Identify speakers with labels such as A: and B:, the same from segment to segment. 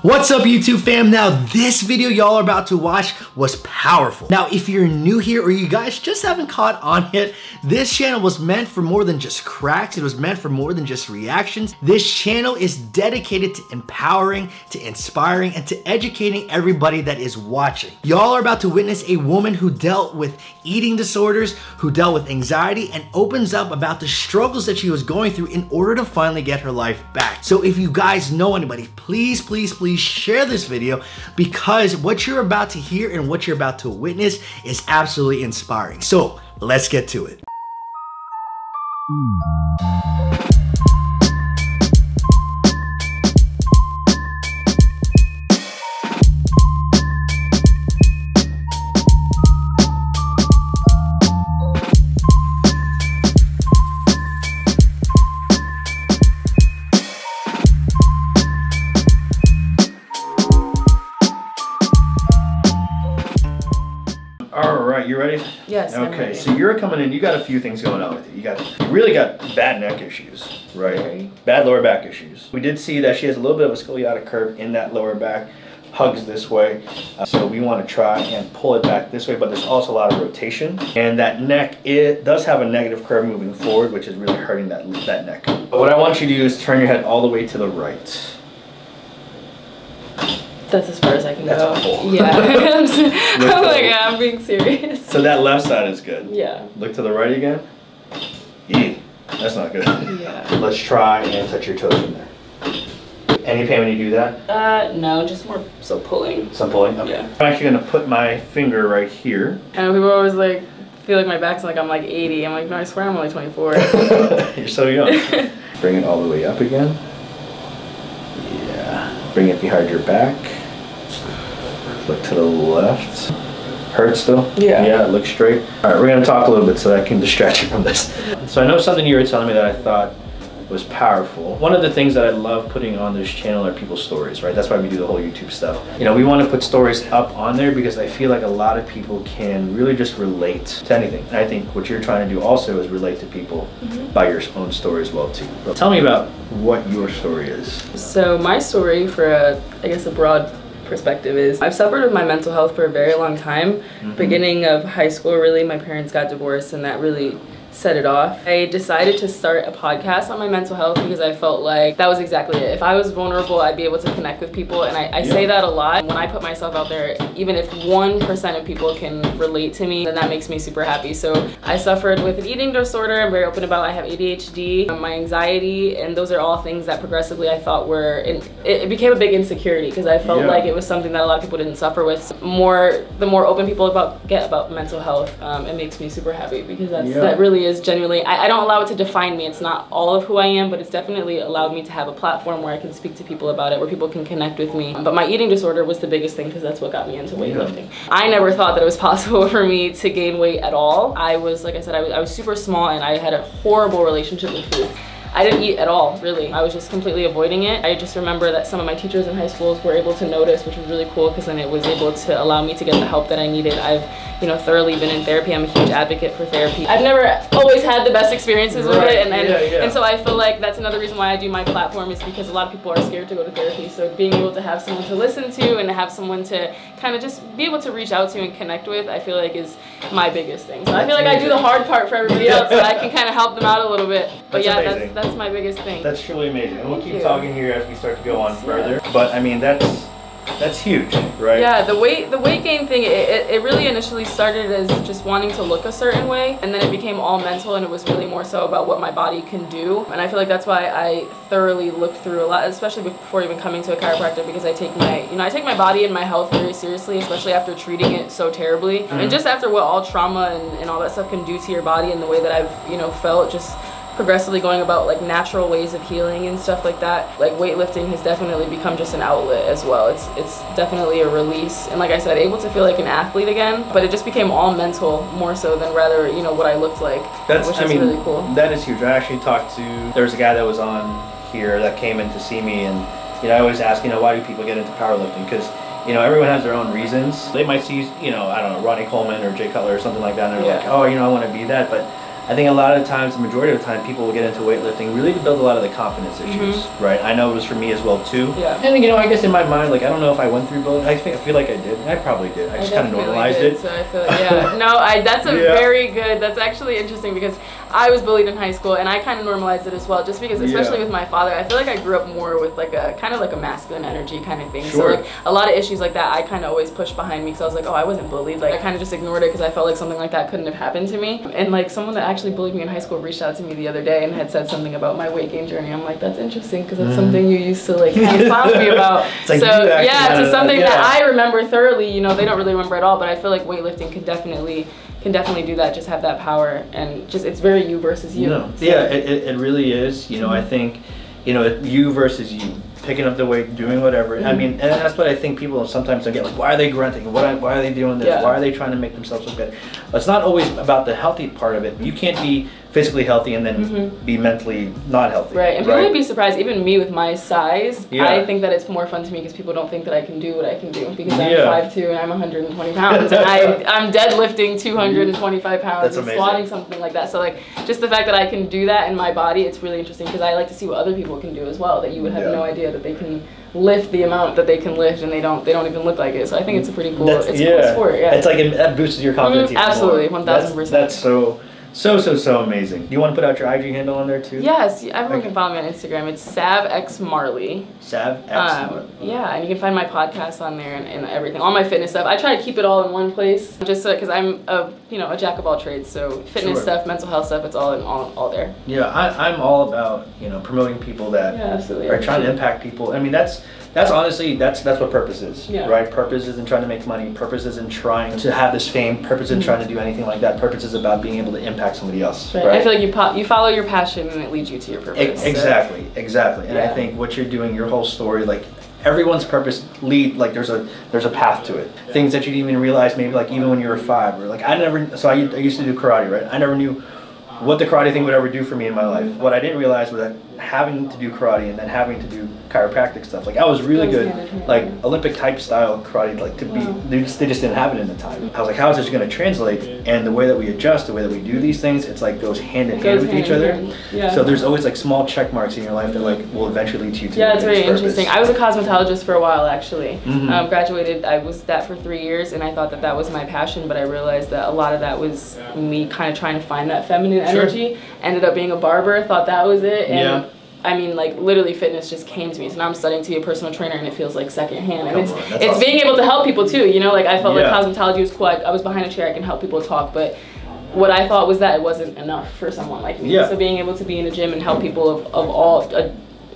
A: What's up YouTube fam? Now this video y'all are about to watch was powerful. Now if you're new here or you guys just haven't caught on yet, this channel was meant for more than just cracks. It was meant for more than just reactions. This channel is dedicated to empowering, to inspiring, and to educating everybody that is watching. Y'all are about to witness a woman who dealt with eating disorders, who dealt with anxiety, and opens up about the struggles that she was going through in order to finally get her life back. So if you guys know anybody, please share this video, because what you're about to hear and what you're about to witness is absolutely inspiring. So let's get to it. Alright, you ready?
B: Yes.
A: Okay, so you're coming in, you got a few things going on with you. You really got bad neck issues, right?
B: Very.
A: Bad lower back issues. We did see that she has a little bit of a scoliotic curve in that lower back, hugs this way. So we want to try and pull it back this way, but there's also a lot of rotation. And that neck, it does have a negative curve moving forward, which is really hurting that neck. But what I want you to do is turn your head all the way to the right.
B: That's as far as I can go.
A: That's awful.
B: Yeah. I'm like, yeah, I'm being serious.
A: So that left side is good.
B: Yeah.
A: Look to the right again. Eee, that's not good.
B: Yeah.
A: Let's try and touch your toes in there. Any pain when you do that?
B: No, just more so pulling.
A: Some pulling? Okay.
B: Yeah.
A: I'm actually gonna put my finger right here.
B: And people always like, feel like my back's like I'm like 80. I'm like, no, I swear I'm only 24.
A: You're so young. Bring it all the way up again. Yeah. Bring it behind your back. Look to the left. Hurts still?
B: Yeah.
A: Yeah, look straight. All right, we're gonna talk a little bit so that I can distract you from this. So I know something you were telling me that I thought was powerful. One of the things that I love putting on this channel are people's stories, right? That's why we do the whole YouTube stuff. You know, we want to put stories up on there because I feel like a lot of people can really just relate to anything. And I think what you're trying to do also is relate to people by your own story as well too. But tell me about what your story is.
B: So my story, for I guess a broad perspective, is I've suffered with my mental health for a very long time. Beginning of high school, really, my parents got divorced and that really set it off. I decided to start a podcast on my mental health because I felt like that was exactly it. If I was vulnerable, I'd be able to connect with people, and I say that a lot. When I put myself out there, even if 1% of people can relate to me, then that makes me super happy. So I suffered with an eating disorder. I'm very open about I have ADHD, my anxiety, and those are all things that progressively I thought were, it became a big insecurity because I felt like it was something that a lot of people didn't suffer with. The more open people get about mental health, it makes me super happy because that really is genuinely, I don't allow it to define me. It's not all of who I am, but it's definitely allowed me to have a platform where I can speak to people about it, where people can connect with me. But my eating disorder was the biggest thing because that's what got me into weightlifting. I never thought that it was possible for me to gain weight at all. I was, like I said, I was super small and I had a horrible relationship with food. I didn't eat at all, really. I was just completely avoiding it. I just remember that some of my teachers in high schools were able to notice, which was really cool because then it was able to allow me to get the help that I needed. I've, thoroughly been in therapy. I'm a huge advocate for therapy. I've never always had the best experiences with it, and so I feel like that's another reason why I do my platform, is because a lot of people are scared to go to therapy. So being able to have someone to listen to and have someone to kind of just be able to reach out to and connect with, I feel like is my biggest thing. So I feel like I do the hard part for everybody else, so I can kind of help them out a little bit. But yeah, that's my biggest thing.
A: That's truly amazing. And we'll keep talking here as we start to go on further. But I mean, that's huge, right? Yeah,
B: the weight gain thing, it really initially started as just wanting to look a certain way, and then it became all mental, and it was really more so about what my body can do. And I feel like that's why I thoroughly looked through a lot, especially before even coming to a chiropractor, because I take my body and my health very seriously, especially after treating it so terribly. And just after what all trauma and all that stuff can do to your body, and the way that I've, felt just progressively going about like natural ways of healing and stuff like that. Like weightlifting has definitely become just an outlet as well. It's definitely a release, and like I said, able to feel like an athlete again, but it just became all mental more so than rather, what I looked like, which is really cool.
A: That is huge. I actually talked to, there was a guy that was on here that came in to see me, and I always ask, why do people get into powerlifting? Because everyone has their own reasons. They might see, I don't know, Ronnie Coleman or Jay Cutler or something like that, and they're like, oh, I want to be that, but I think a lot of the times, the majority of the time, people will get into weightlifting really to build a lot of the confidence issues, right? I know it was for me as well too.
B: Yeah.
A: And you know, I guess in my mind, like I don't know if I went through both. I feel like I did. I probably did. I just kind of normalized it.
B: So I feel like, yeah. No, that's a very good. That's actually interesting because I was bullied in high school and I kind of normalized it as well, just because, especially with my father, I feel like I grew up more with like a kind of like a masculine energy kind of thing. So like a lot of issues like that, I kind of always pushed behind me because I was like, oh, I wasn't bullied. Like I kind of just ignored it because I felt like something like that couldn't have happened to me. And like someone that actually bullied me in high school reached out to me the other day and had said something about my weight gain journey. I'm like, that's interesting because that's something you used to like kind of clown me about.
A: Like,
B: so yeah, it's something that I remember thoroughly. You know, they don't really remember at all, but I feel like weightlifting can definitely do that. Just have that power, and just it's very you versus you.
A: No. So. Yeah, it really is. You know, I think, you know, you versus you. Picking up the weight, doing whatever. I mean, and that's what I think people sometimes don't get. Like, why are they grunting? Why are they doing this? Why are they trying to make themselves look good? It's not always about the healthy part of it. You can't be physically healthy and then be mentally not healthy.
B: Right, and people would be surprised, even me with my size, I think that it's more fun to me because people don't think that I can do what I can do because I'm 5'2" and I'm 120 pounds and I'm deadlifting 225 pounds and squatting something like that. So like, just the fact that I can do that in my body, it's really interesting because I like to see what other people can do as well, that you would have no idea that they can lift the amount that they can lift and they don't even look like it. So I think it's a pretty cool, it's a cool sport. Yeah, it's like
A: that boosts your confidence.
B: Absolutely, 1000%.
A: That's so amazing. Do you want to put out your IG handle on there too?
B: Yes, everyone can follow me on Instagram. It's SavXMarley.
A: SavXMarley.
B: Yeah, and you can find my podcast on there and everything, all my fitness stuff. I try to keep it all in one place, just so because I'm a jack of all trades. So fitness stuff, mental health stuff, it's all there.
A: Yeah, I'm all about promoting people that are trying to impact people. I mean, that's honestly that's what purpose is, right? Purpose isn't trying to make money. Purpose isn't trying to have this fame. Purpose isn't trying to do anything like that. Purpose is about being able to impact somebody else. Right.
B: I feel like you follow your passion and it leads you to your purpose.
A: Exactly. And I think what you're doing, your whole story, like everyone's purpose there's a path to it. Things that you didn't even realize, maybe like even when you were 5, or like I used to do karate, right? I never knew what the karate thing would ever do for me in my life. What I didn't realize was that having to do karate and then having to do chiropractic stuff, like I was really good, like Olympic type style karate, like to be, they just didn't have it in the time. I was like, how is this going to translate? And the way that we adjust, the way that we do these things, it's like goes hand in hand with each other. Yeah. So there's always like small check marks in your life that like will eventually lead you to
B: it's very interesting. I was a cosmetologist for a while actually. Graduated, I was that for 3 years and I thought that was my passion, but I realized that a lot of that was me kind of trying to find that feminine energy. Ended up being a barber, thought that was it, and I mean, like literally fitness just came to me. So now I'm studying to be a personal trainer and it feels like secondhand. And it's awesome. Being able to help people too, like I felt like cosmetology was cool. I was behind a chair, I can help people talk, but what I thought was that it wasn't enough for someone like me. So being able to be in a gym and help people of all,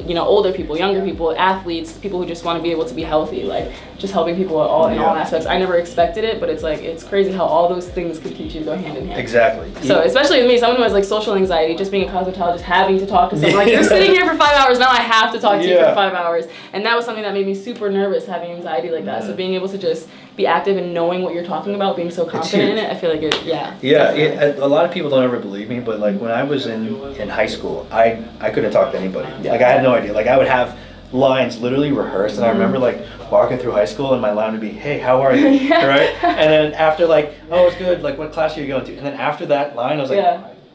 B: older people, younger people, athletes, people who just want to be able to be healthy, like just helping people in all aspects. I never expected it, but it's like, it's crazy how all those things could teach you to go hand in hand.
A: Exactly.
B: So especially with me, someone who has like social anxiety, just being a cosmetologist, having to talk to someone, like you're sitting here for 5 hours, now I have to talk to you for 5 hours. And that was something that made me super nervous, having anxiety like that. So being able to just be active and knowing what you're talking about, being so confident in it, I feel like
A: a lot of people don't ever believe me, but like when I was in high school, I couldn't talk to anybody. Like I had no idea. Like I would have lines literally rehearsed, and I remember like walking through high school and my line would be, hey, how are you? Right? And then after like, oh, it's good, like what class are you going to? And then after that line I was like,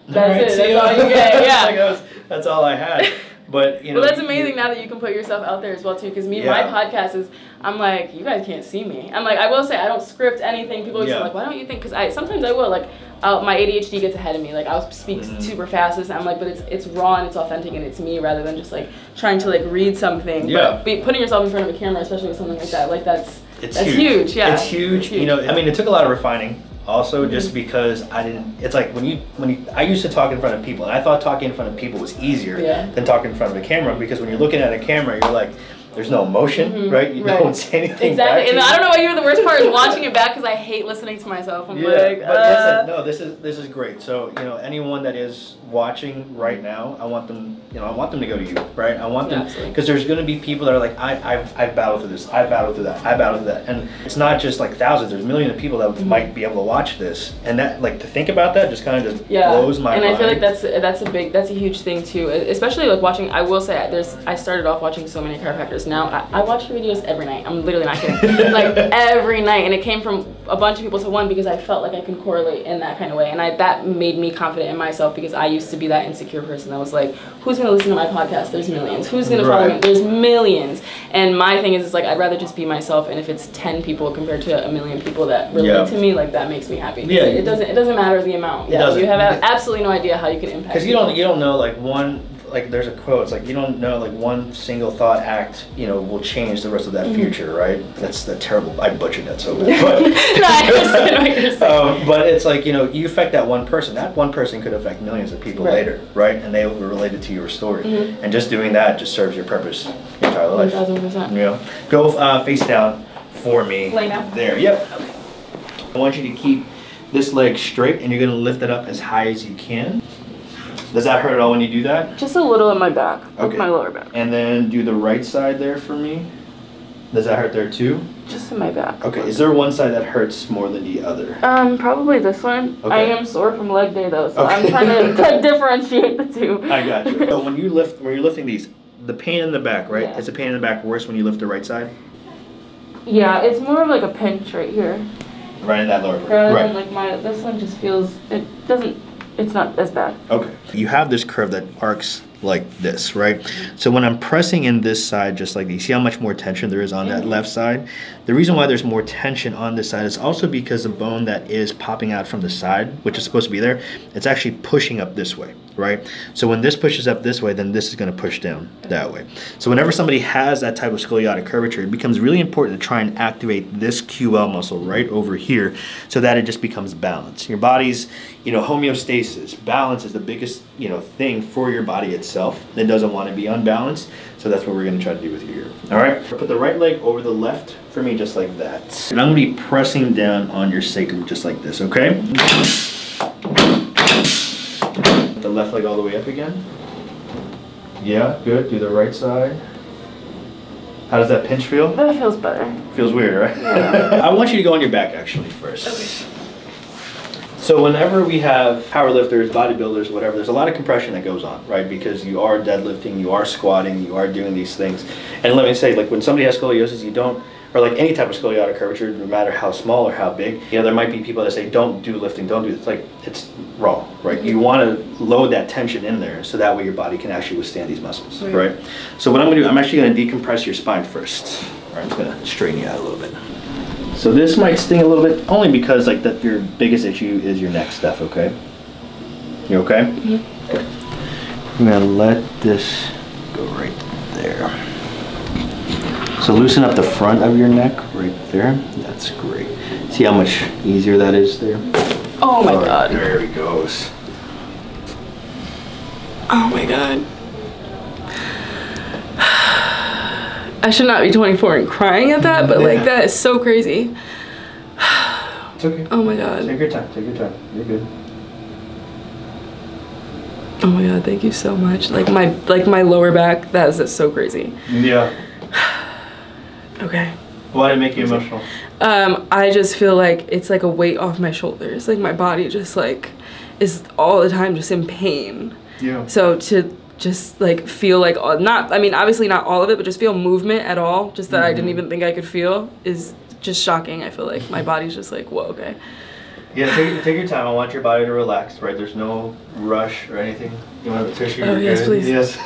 B: that's it, that's all you get.
A: That's all I had. But
B: well, that's amazing now that you can put yourself out there as well too. Because my podcast is, I'm like, you guys can't see me. I'm like, I will say I don't script anything. People always say like, why don't you think? Because sometimes I will like, my ADHD gets ahead of me. Like I'll speak super fast, and I'm like, but it's raw and it's authentic and it's me rather than just like trying to like read something. But putting yourself in front of a camera, especially with something like that, like that's huge. Yeah,
A: it's huge. I mean, it took a lot of refining. Also, just because it's like I used to talk in front of people, and I thought talking in front of people was easier than talking in front of a camera, because when you're looking at a camera, you're like, there's no emotion, right? You don't say anything.
B: Exactly, and I don't know why the worst part is watching it back, because I hate listening to myself. I'm like,
A: but listen, no, this is great. So anyone that is watching right now, I want them to go to you, right? I want them, because there's going to be people that are like, I've battled through this, I've battled through that, I battled through that, and it's not just like thousands. There's millions of people that might be able to watch this, and that, like, to think about that just kind of just blows my mind.
B: And I feel like that's a huge thing too, especially like watching. I will say I started off watching so many chiropractors. person out. I watch her videos every night. I'm literally not kidding. Like every night, and it came from a bunch of people. So one, because I felt like I could correlate in that kind of way, and that made me confident in myself, because I used to be that insecure person that was like, who's gonna listen to my podcast? There's millions. Who's gonna follow me? There's millions. And my thing is, it's like, I'd rather just be myself, and if it's 10 people compared to a million people that relate to me, like that makes me happy. Yeah. It doesn't matter the amount. Yeah. You have absolutely no idea how you can impact.
A: Because you don't know, like, one, like, there's a quote, it's like, you don't know, like, one single thought act, you know, will change the rest of that future, right? That's the terrible, I butchered that so bad. But,
B: no, I understand what you're saying.
A: But it's like, you know, you affect that one person. That one person could affect millions of people later, right? And they were related to your story. And just doing that just serves your purpose your entire life.
B: 1000%.
A: You know? Go face down for me.
B: Lay down.
A: There, yep. Okay. I want you to keep this leg straight, and you're gonna lift it up as high as you can. Does that hurt at all when you do that?
B: Just a little in my back, like my lower back.
A: And then do the right side there for me. Does that hurt there too?
B: Just in my back.
A: Okay, is there one side that hurts more than the other?
B: Probably this one.
A: Okay.
B: I am sore from leg day though, so I'm trying to differentiate the two.
A: I got you. So when you're lifting these, the pain in the back, right? Yeah. Is the pain in the back worse when you lift the right side?
B: Yeah, it's more of like a pinch right here.
A: Right in that lower part.
B: Rather than like this one just feels, it's not as bad.
A: Okay. You have this curve that arcs like this, right? So when I'm pressing in this side just like this, see how much more tension there is on that left side? The reason why there's more tension on this side is also because the bone that is popping out from the side, which is supposed to be there, it's actually pushing up this way, right? So when this pushes up this way, then this is going to push down that way. So whenever somebody has that type of scoliotic curvature, it becomes really important to try and activate this QL muscle right over here so that it just becomes balanced. Your body's, you know, homeostasis, balance is the biggest, you know, thing for your body itself. It doesn't want to be unbalanced, so that's what we're going to try to do with you here. All right, put the right leg over the left for me, just like that. And I'm going to be pressing down on your sacrum just like this, okay? The left leg all the way up again. Yeah, good. Do the right side. How does that pinch feel?
B: That feels better.
A: Feels weird, right?
B: Yeah.
A: I want you to go on your back actually first.
B: Okay.
A: So whenever we have powerlifters, bodybuilders, whatever, there's a lot of compression that goes on, right? Because you are deadlifting, you are squatting, you are doing these things. And let me say, like when somebody has scoliosis, you don't, or like any type of scoliotic curvature, no matter how small or how big, you know, there might be people that say, don't do lifting, don't do this. Like, it's wrong, right? You want to load that tension in there so that way your body can actually withstand these muscles, right? So what I'm going to do, I'm actually going to decompress your spine first. All right, I'm just going to straighten you out a little bit. So this might sting a little bit, only because like that your biggest issue is your neck stuff, okay? You okay? Mm-hmm. Good. I'm gonna let this go right there. So loosen up the front of your neck right there. That's great. See how much easier that is there?
B: Oh my God.
A: There he goes.
B: Oh my God. I should not be 24 and crying at that, but like that is so crazy.
A: It's okay.
B: Oh my God.
A: Take your time, take your time. You're good.
B: Oh my God, thank you so much. Like my lower back, that is so crazy.
A: Yeah.
B: Okay.
A: Why did it make you emotional?
B: I just feel like it's like a weight off my shoulders. Like my body just like is all the time just in pain. Yeah. So to just like feel like not, I mean obviously not all of it, but just feel movement at all, just that I didn't even think I could feel, is just shocking. I feel like my body's just like, whoa, okay.
A: Yeah, take your time. I want your body to relax, right? There's no rush or anything. You want a tissue?
B: Oh yes, please.
A: Yes.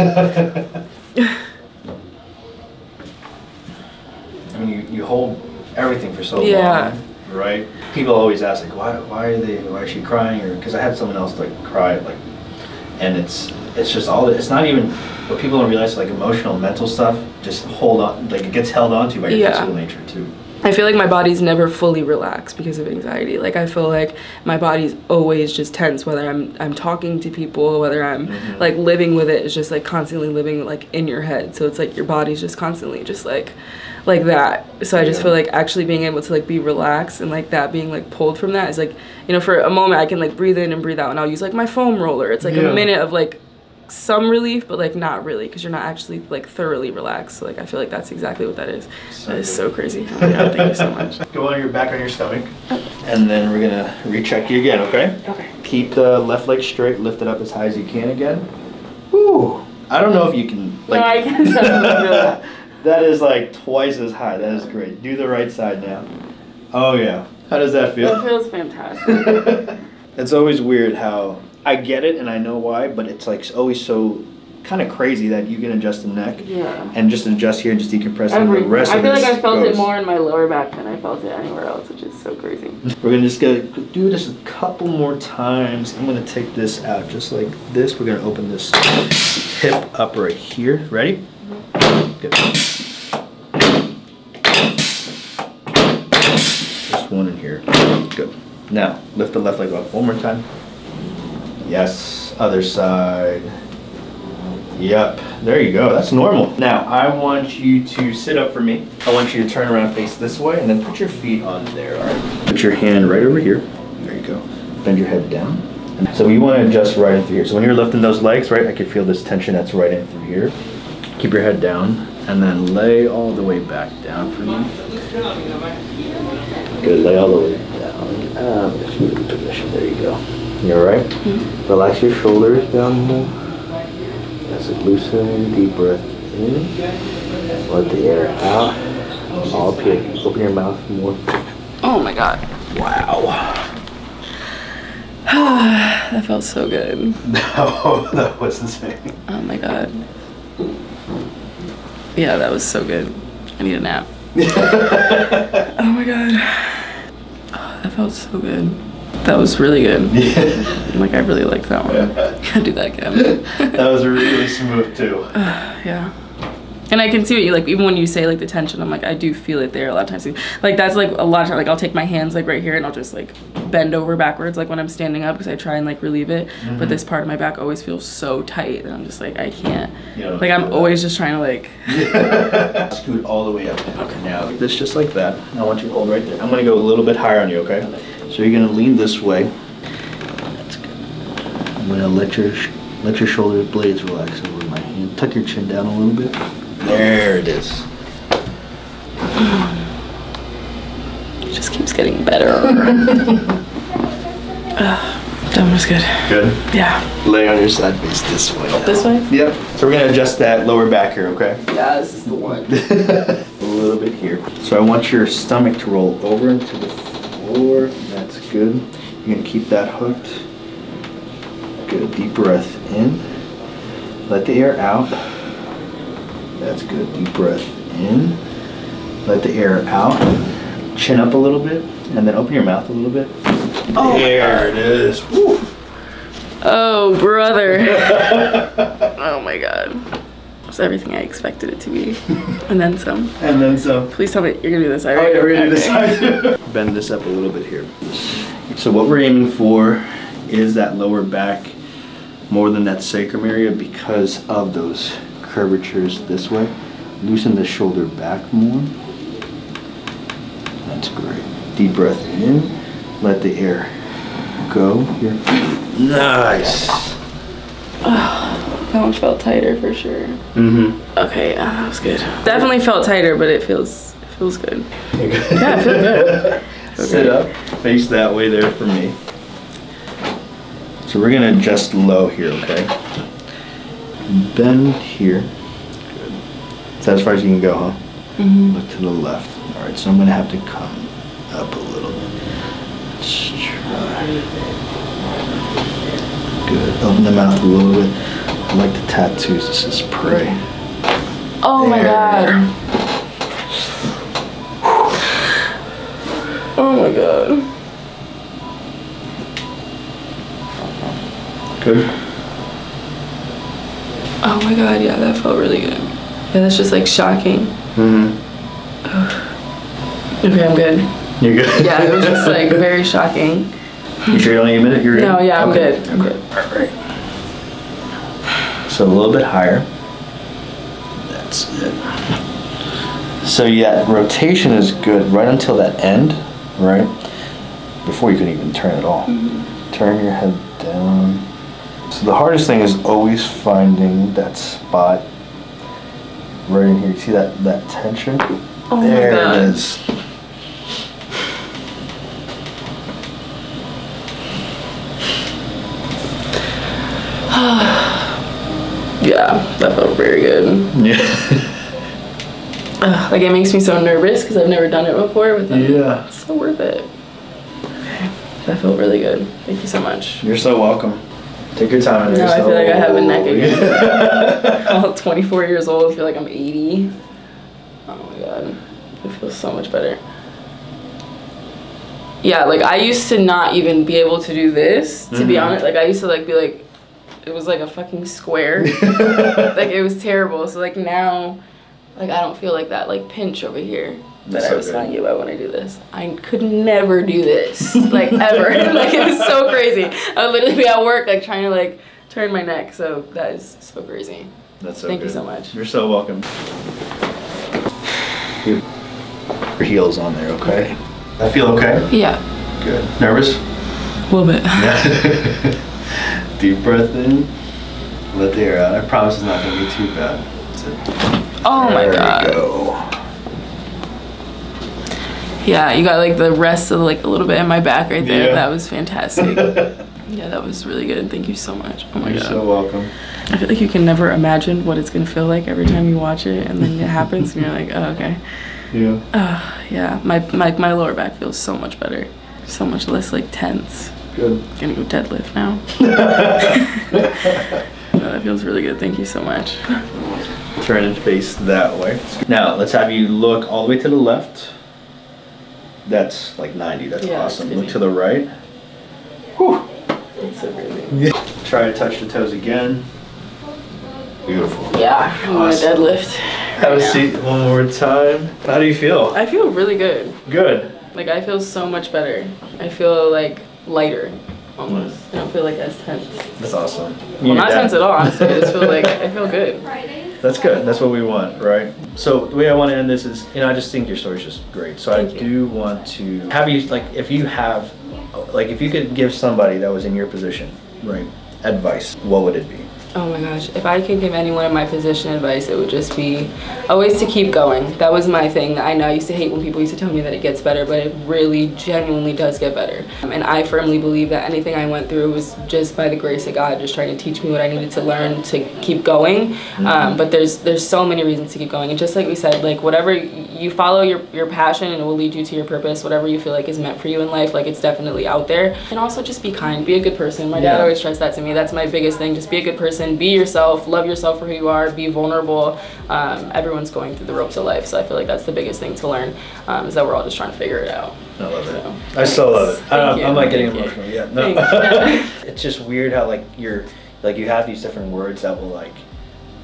A: I mean, you hold everything for so long, right? People always ask like, why is she crying? Or because I had someone else like cry, like, and it's just all, it's not even what people don't realize, like emotional, mental stuff. Just hold on, like it gets held on to by your physical nature too.
B: I feel like my body's never fully relaxed because of anxiety. Like I feel like my body's always just tense, whether I'm talking to people, whether I'm like living with it. It's just like constantly living like in your head. So it's like your body's just constantly just like that. So I just feel like actually being able to like be relaxed and like that being like pulled from that is like, you know, for a moment I can like breathe in and breathe out, and I'll use like my foam roller. It's like a minute of like some relief, but like not really, because you're not actually like thoroughly relaxed. So like I feel like that's exactly what that is. That is so crazy. Oh my God, thank you so much.
A: Go on your back on your stomach, and then we're gonna recheck you again, okay?
B: Okay.
A: Keep the left leg straight, lift it up as high as you can again. Woo! I don't know if you can like.
B: No, I can definitely do that.
A: That is like twice as high. That is great. Do the right side now. Oh yeah. How does that feel?
B: That feels fantastic.
A: It's always weird how I get it and I know why, but it's like always so kind of crazy that you can adjust the neck.
B: Yeah.
A: And just adjust here and just decompress it.
B: Everything.
A: The rest
B: I
A: of
B: feel
A: this
B: like I felt
A: goes.
B: it more in my lower back than I felt it anywhere else, which is so crazy.
A: We're gonna just go do this a couple more times. I'm gonna take this out just like this. We're gonna open this hip up right here. Ready? Good. Just one in here. Good. Now, lift the left leg up one more time. Yes, other side. Yep, there you go. That's normal. Now, I want you to sit up for me. I want you to turn around and face this way, and then put your feet on there, all right? Put your hand right over here. There you go. Bend your head down. And so you want to adjust right in through here. So when you're lifting those legs, right, I can feel this tension that's right in through here. Keep your head down, and then lay all the way back down for me. Good, lay all the way down. Just move the position. There you go. You all right? Mm-hmm. Relax your shoulders down here. That's it. Loosen. Deep breath in. Let the air out. All up here. Open your mouth more.
B: Oh my God.
A: Wow.
B: That felt so good.
A: No, that was insane.
B: Oh my God. Yeah, that was so good. I need a nap. Oh my God. Oh, that felt so good. That was really good. Yeah. Like, I really liked that one. Gotta do that again.
A: That was really smooth too.
B: Yeah. And I can see what you like, even when you say like the tension, I'm like, I do feel it there a lot of times. Like that's like a lot of times, like I'll take my hands like right here and I'll just like bend over backwards like when I'm standing up because I try and like relieve it. Mm-hmm. But this part of my back always feels so tight that I'm just like, I can't. Like I'm always just trying to like.
A: Scoot all the way up. Okay. Now this just like that. I want you to hold right there. I'm gonna go a little bit higher on you, okay? So you're gonna lean this way. That's good. I'm gonna let your shoulder blades relax over my hand. Tuck your chin down a little bit. There it is.
B: It just keeps getting better. That was good.
A: Good?
B: Yeah.
A: Lay on your side face this way.
B: This way?
A: Yep. So we're gonna adjust that lower back here, okay?
B: Yeah, this is the one.
A: A little bit here. So I want your stomach to roll over into the floor. That's good. You're gonna keep that hooked. Good. Deep breath in. Let the air out. That's good. Deep breath in. Let the air out. Chin up a little bit, and then open your mouth a little bit. Oh, there it is. Woo.
B: Oh, brother. Oh my God. It's everything I expected it to be. And then some.
A: And then some.
B: Please tell me you're gonna do this side.
A: Oh, yeah, we're gonna do this side. Bend this up a little bit here. So what we're aiming for is that lower back more than that sacrum area because of those curvatures this way. Loosen the shoulder back more. That's great. Deep breath in. Let the air go here. Nice.
B: Oh, that one felt tighter for sure.
A: Mm-hmm.
B: Okay, yeah, that was good. Definitely felt tighter, but it feels good. Yeah, I feel good.
A: Sit up. Face that way there for me. So we're gonna adjust low here, okay? Bend here. Good. Is that as far as you can go, huh? Mm-hmm. Look to the left. All right, so I'm gonna have to come up a little bit. Let's try. Good. Open the mouth a little bit. I like the tattoos. This is prey.
B: Oh my God. Oh my God.
A: Good.
B: Oh my God, yeah, that felt really good. Yeah, that's just like shocking.
A: Mm-hmm.
B: Okay, I'm good.
A: You're good?
B: Yeah, it was just like very shocking.
A: You sure you don't need a minute? You're good?
B: No, yeah, I'm
A: okay.
B: good. I'm good.
A: All right. So a little bit higher. That's it. So yeah, rotation is good right until that end, right? Before you can even turn at all. Mm-hmm. Turn your head down. So the hardest thing is always finding that spot right in here. You see that tension?
B: Oh
A: there
B: my God.
A: It is.
B: Yeah, that felt very good.
A: Yeah.
B: Like, it makes me so nervous because I've never done it before, but then it's so worth it. Okay, that felt really good. Thank you so much.
A: You're so welcome. Take your time.
B: Now I feel like I have a neck again. I'm 24 years old. I feel like I'm 80. Oh my god, it feels so much better. Yeah, like I used to not even be able to do this. To be honest, like I used to like be like, it was like a fucking square. Like it was terrible. So like now, like I don't feel like that like pinch over here that I was telling you about when I do this. I could never do this, like ever. Like it was so crazy. I would literally be at work like trying to like turn my neck. So that is so crazy.
A: That's so
B: Thank
A: good.
B: you so much.
A: You're so welcome. Your heels on there, okay? I feel okay?
B: Yeah.
A: Good. Nervous?
B: A little bit.
A: Yeah. Deep breath in. Let the air out. I promise it's not going to be too bad. That's it.
B: Oh my god.
A: There we go.
B: Yeah, you got like the rest of like a little bit in my back right there.
A: Yeah.
B: That was fantastic. Yeah, that was really good. Thank you so much. Oh my god.
A: You're so welcome.
B: I feel like you can never imagine what it's gonna feel like every time you watch it, and then it happens, and you're like, oh, okay.
A: Yeah.
B: Yeah. My lower back feels so much better, so much less like tense.
A: Good.
B: Gonna go deadlift now. No, that feels really good. Thank you so much.
A: Turn and face that way. Now let's have you look all the way to the left. That's like 90. That's awesome. Look to the right. Whew.
B: That's so crazy.
A: Yeah. Try to touch the toes again. Beautiful.
B: Yeah, I'm gonna deadlift.
A: Have a seat one more time. How do you feel?
B: I feel really good.
A: Good.
B: Like I feel so much better. I feel like lighter, almost. I don't feel like as tense.
A: That's awesome.
B: Well, not tense at all, honestly. I just feel like I feel good.
A: That's good. That's what we want, right? So the way I want to end this is, you know, I just think your story's just great. So I do want to have you, like, if you have, like, if you could give somebody that was in your position, right, advice, what would it be?
B: Oh my gosh, if I could give anyone in my position advice, it would just be always to keep going. That was my thing. I know I used to hate when people used to tell me that it gets better, but it really genuinely does get better. And I firmly believe that anything I went through was just by the grace of God, just trying to teach me what I needed to learn to keep going. But there's so many reasons to keep going. And just like we said, like whatever you follow your passion, and it will lead you to your purpose. Whatever you feel like is meant for you in life, like it's definitely out there. And also just be kind, be a good person. My dad always stressed that to me. That's my biggest thing. Just be a good person. Be yourself, love yourself for who you are, be vulnerable. Everyone's going through the ropes of life, so I feel like that's the biggest thing to learn, is that we're all just trying to figure it out.
A: I love it. I still love it. I'm like getting emotional. Yeah, no. It's just weird how like you have these different words that will like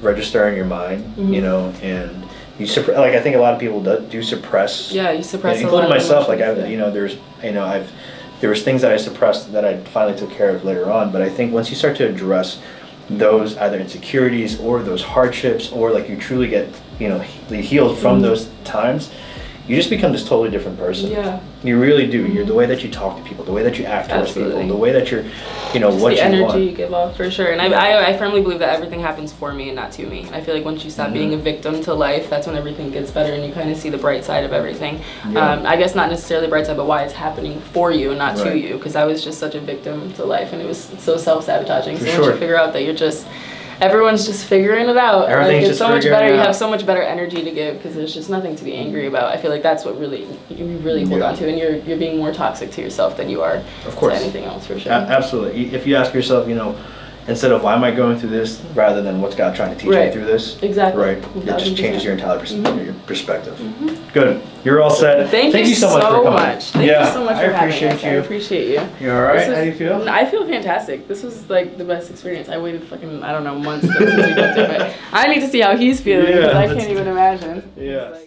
A: register in your mind, you know, and you like I think a lot of people do suppress.
B: Yeah, you suppress.
A: Including myself. Like there was things that I suppressed that I finally took care of later on. But I think once you start to address those either insecurities or those hardships, or like you truly get, you know, healed from those times, you just become this totally different person. Yeah. You really do. You're the way that you talk to people, the way that you act towards people, the way that you're, you know, just what you want. The energy you give off, for sure. And I firmly believe that everything happens for me and not to me. I feel like once you stop being a victim to life, that's when everything gets better and you kind of see the bright side of everything. I guess not necessarily the bright side, but why it's happening for you and not to you. Because I was just such a victim to life, and it was so self-sabotaging. So once you figure out that you're just, everyone's just figuring it out. Everything's
B: like, it's
A: just
B: so much better. You have so much better energy to give because there's just nothing to be angry about. I feel like that's what you really hold on to, and you're being more toxic to yourself than you are to anything else, for sure.
A: Absolutely. If you ask yourself, you know, instead of why am I going through this, rather than what's God trying to teach me through this, right? It just changes your entire perspective. Good. You're all set.
B: Thank you so much for coming. Thank you so much for having us. I appreciate you.
A: You all right? How do you feel?
B: I feel fantastic. This was like the best experience. I waited fucking, I don't know, months since we booked it, but I need to see how he's feeling because I can't even imagine.
A: Yeah.